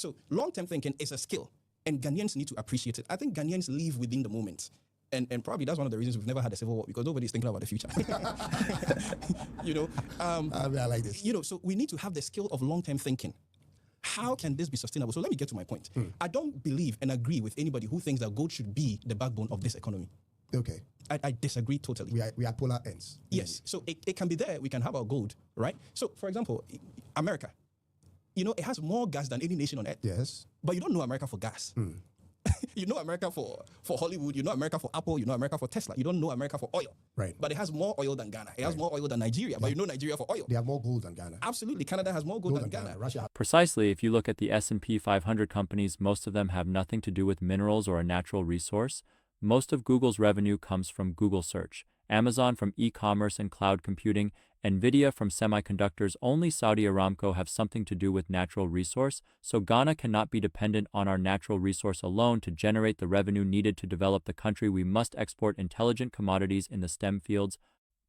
So long-term thinking is a skill, and Ghanaians need to appreciate it. I think Ghanaians live within the moment. And probably that's one of the reasons we've never had a civil war, because nobody's thinking about the future. I like this. So we need to have the skill of long-term thinking. How can this be sustainable? So let me get to my point. I don't believe and agree with anybody who thinks that gold should be the backbone of this economy. Okay. I disagree totally. We are polar ends. Yes. So it can be there. We can have our gold, right? So, for example, America, it has more gas than any nation on earth. Yes. But you don't know America for gas. You know America for Hollywood. You know America for Apple. You know America for Tesla. You don't know America for oil. Right. But it has more oil than Ghana. It has more oil than Nigeria. But you know Nigeria for oil. They have more gold than Ghana. Absolutely. Canada has more gold than Ghana. Russia. Precisely, if you look at the S&P 500 companies, most of them have nothing to do with minerals or a natural resource. Most of Google's revenue comes from Google Search, Amazon from e-commerce and cloud computing, Nvidia from semiconductors. Only Saudi Aramco have something to do with natural resource, so Ghana cannot be dependent on our natural resource alone to generate the revenue needed to develop the country. We must export intelligent commodities in the STEM fields.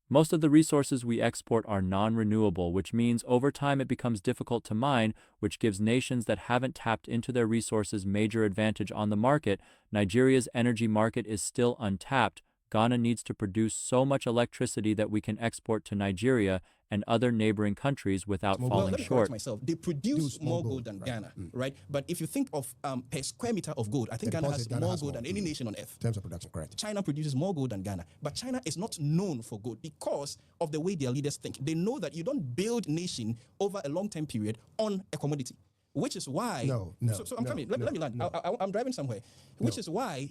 Most of the resources we export are non-renewable, which means over time it becomes difficult to mine, which gives nations that haven't tapped into their resources major advantage on the market. Nigeria's energy market is still untapped. Ghana needs to produce so much electricity that we can export to Nigeria and other neighboring countries without falling let me short. correct myself. They produce more gold than Ghana, right? But if you think of per square meter of gold, I think Ghana has more gold than any nation on earth. In terms of production, correct. China produces more gold than Ghana. But China is not known for gold because of the way their leaders think. They know that you don't build nation over a long-term period on a commodity. Which is why... So I'm coming. Let me land. I'm driving somewhere. Which is why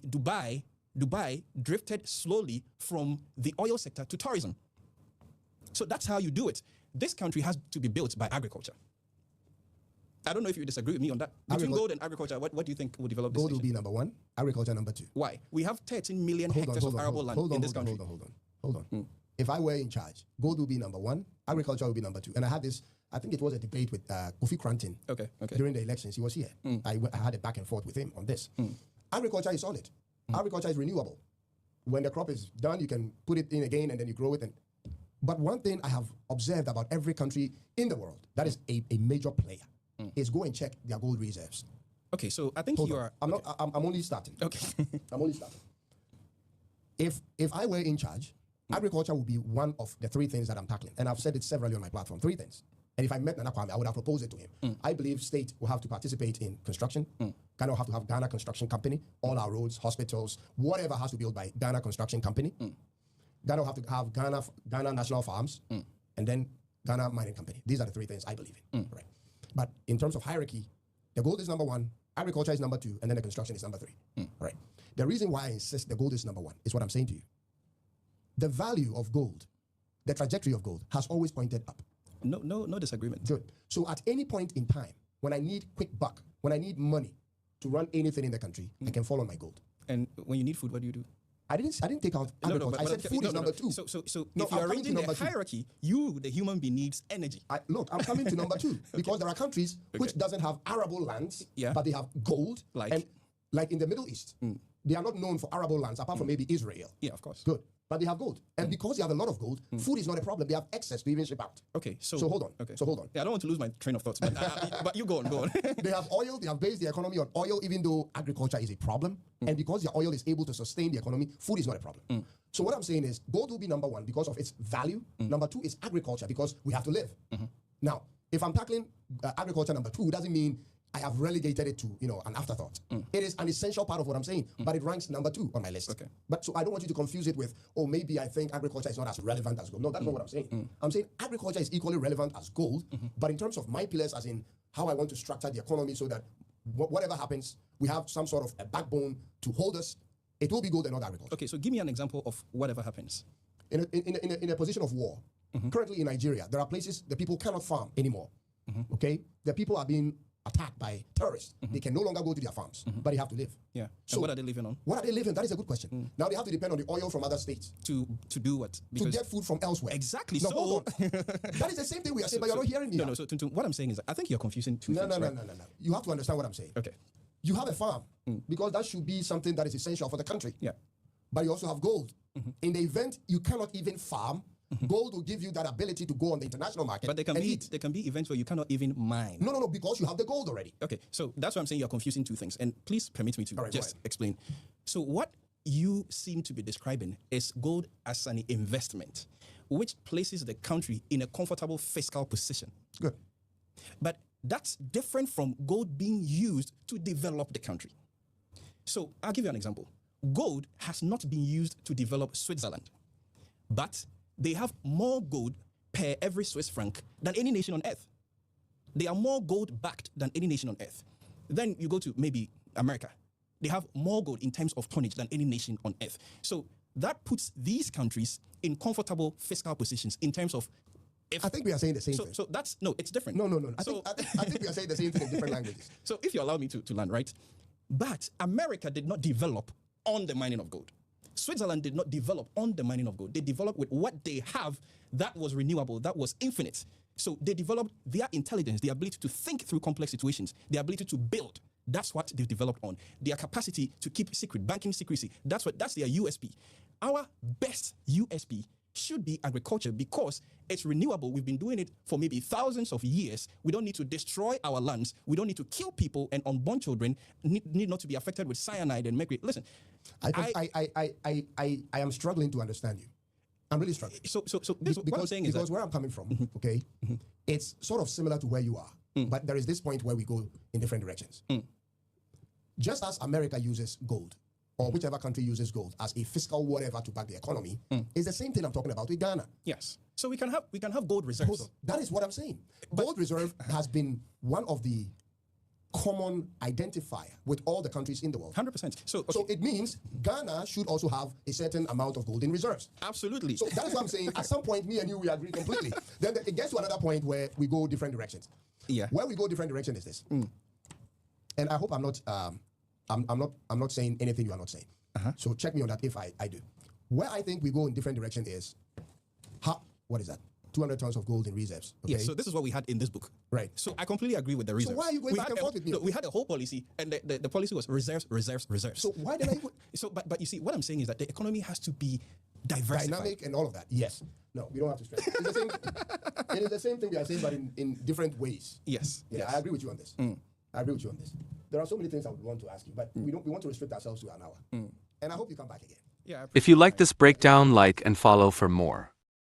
Dubai drifted slowly from the oil sector to tourism. So that's how you do it. This country has to be built by agriculture. I don't know if you disagree with me on that. Between gold and agriculture, what do you think will develop this Gold nation? will be number one, agriculture number two. Why? We have 13 million hectares of arable land in this country. Hold on. If I were in charge, gold will be number one, agriculture will be number two. And I had this, I think it was a debate with Kofi Cranton during the elections. He was here. I had a back and forth with him on this. Agriculture is solid. Agriculture is renewable. When the crop is done, you can put it in again and then you grow it. But one thing I have observed about every country in the world that is a major player is go and check their gold reserves. Okay, so I think you are... I'm only starting. Okay. I'm only starting. If I were in charge, agriculture would be one of the three things that I'm tackling. And I've said it severally on my platform, 3 things. And if I met Nana Kwame, I would have proposed it to him. I believe state will have to participate in construction. Ghana will have to have Ghana Construction Company. All our roads, hospitals, whatever has to be built by Ghana Construction Company. Ghana will have to have Ghana National Farms, and then Ghana Mining Company. These are the 3 things I believe in. Right. But in terms of hierarchy, the gold is number 1, agriculture is number 2, and then the construction is number 3. Right. The reason why I insist the gold is number 1 is what I'm saying to you. The value of gold, the trajectory of gold has always pointed up. No disagreement. Good. So at any point in time, when I need quick buck, when I need money to run anything in the country, I can fall on my gold. And when you need food, what do you do? I didn't take out agriculture. I said food is number 2. So if you're arranging a hierarchy, you, the human being, needs energy. Look, I'm coming to number 2 because there are countries which doesn't have arable lands, but they have gold. Like in the Middle East, they are not known for arable lands apart from maybe Israel. Yeah, of course. Good. But they have gold. And because they have a lot of gold, food is not a problem. They have excess to even ship out. Okay, so hold on. Okay. So hold on. Yeah, I don't want to lose my train of thoughts, but you go on. They have oil. They have based the economy on oil, even though agriculture is a problem. And because the oil is able to sustain the economy, food is not a problem. So what I'm saying is gold will be number 1 because of its value. Number 2 is agriculture because we have to live. Now, if I'm tackling agriculture number 2, it doesn't mean I have relegated it to, an afterthought. It is an essential part of what I'm saying, but it ranks number 2 on my list. Okay. But so I don't want you to confuse it with, maybe I think agriculture is not as relevant as gold. No, that's not what I'm saying. I'm saying agriculture is equally relevant as gold, but in terms of my pillars, as in how I want to structure the economy so that whatever happens, we have some sort of a backbone to hold us, it will be gold and not agriculture. Okay, so give me an example of whatever happens. In a position of war, currently in Nigeria, there are places the people cannot farm anymore. Okay? The people are being attacked by terrorists. They can no longer go to their farms, but they have to live. Yeah. So and what are they living on? What are they living? That is a good question. Now they have to depend on the oil from other states. To do what? To get food from elsewhere. Exactly. No, hold on. That is the same thing we are saying, but you're not hearing me. No. So ToonTum, what I'm saying is, I think you're confusing two things. No. You have to understand what I'm saying. Okay. You have a farm because that should be something that is essential for the country. Yeah. But you also have gold. In the event you cannot even farm, Gold will give you that ability to go on the international market. But there can be events where you cannot even mine. No, because you have the gold already. Okay, so that's why I'm saying you're confusing two things. And please permit me to just explain. So what you seem to be describing is gold as an investment, which places the country in a comfortable fiscal position. Good. But that's different from gold being used to develop the country. So I'll give you an example. Gold has not been used to develop Switzerland, but they have more gold per every Swiss franc than any nation on earth. They are more gold backed than any nation on earth. Then you go to maybe America. They have more gold in terms of tonnage than any nation on earth. So that puts these countries in comfortable fiscal positions in terms of. I think we are saying the same thing. So that's it's different. No. I think we are saying the same thing in different languages. So if you allow me to land, right? But America did not develop on the mining of gold. Switzerland did not develop on the mining of gold. They developed with what they have that was renewable, that was infinite. So they developed their intelligence, the ability to think through complex situations, the ability to build. That's what they developed on. Their capacity to keep secret, banking secrecy. That's their USP. Our best USP should be agriculture because it's renewable. We've been doing it for maybe thousands of years. We don't need to destroy our lands. We don't need to kill people, and unborn children need not to be affected with cyanide and mercury. Listen, I am struggling to understand you. I'm really struggling. So this, what I'm saying is because where I'm coming from, okay, it's sort of similar to where you are, but there is this point where we go in different directions. Just as America uses gold, or whichever country uses gold as a fiscal whatever to back the economy, is the same thing I'm talking about with Ghana. Yes. So we can have gold reserves. Hold on. That is what I'm saying. Gold reserve has been one of the common identifier with all the countries in the world. 100%. So it means Ghana should also have a certain amount of gold in reserves. Absolutely. So that's what I'm saying. At some point, me and you, we agree completely. Then it gets to another point where we go different directions. Yeah. Where we go different direction is this. And I hope I'm not saying anything you are not saying. So check me on that if I do. Where I think we go in different direction is, what is that? 200 tons of gold in reserves. Okay? Yeah, so this is what we had in this book. Right. So I completely agree with the reserves. So why are you going back and forth with me? No, we had a whole policy, and the policy was reserves. So why did I... But you see, what I'm saying is that the economy has to be diversified. Dynamic and all of that. Yes. No, we don't have to stress. It's the same, it is the same thing we are saying, but in different ways. Yes. Yeah, yes. I agree with you on this. I agree with you on this. There are so many things I would want to ask you, but we want to restrict ourselves to an hour. And I hope you come back again. Yeah. If you like this breakdown, like and follow for more.